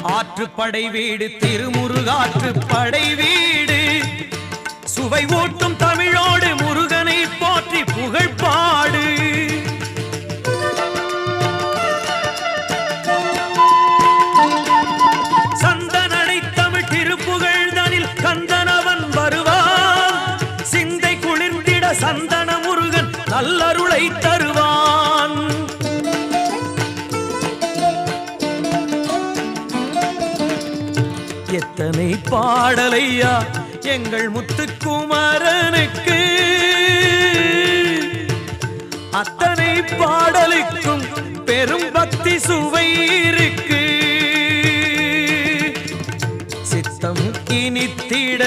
ஆற்றுப்படை வீடு திருமுருகாற்றுப்படை வீடு சுவை ஊட்டும் தமிழோடு முருகனை போற்றி புகழ் பாடு. சந்தனடை தமிழ் திருப்புகழ் தனில் கந்தனவன் வருவான். சிந்தை குளிர்ந்திட சந்தன முருகன் நல்லருளை தருவான். எத்தனை பாடலையா எங்கள் முத்துக்குமரனுக்கு, அத்தனை பாடலுக்கும் பெரும் பக்தி சுவை இருக்கு. சித்தம் இனித்திட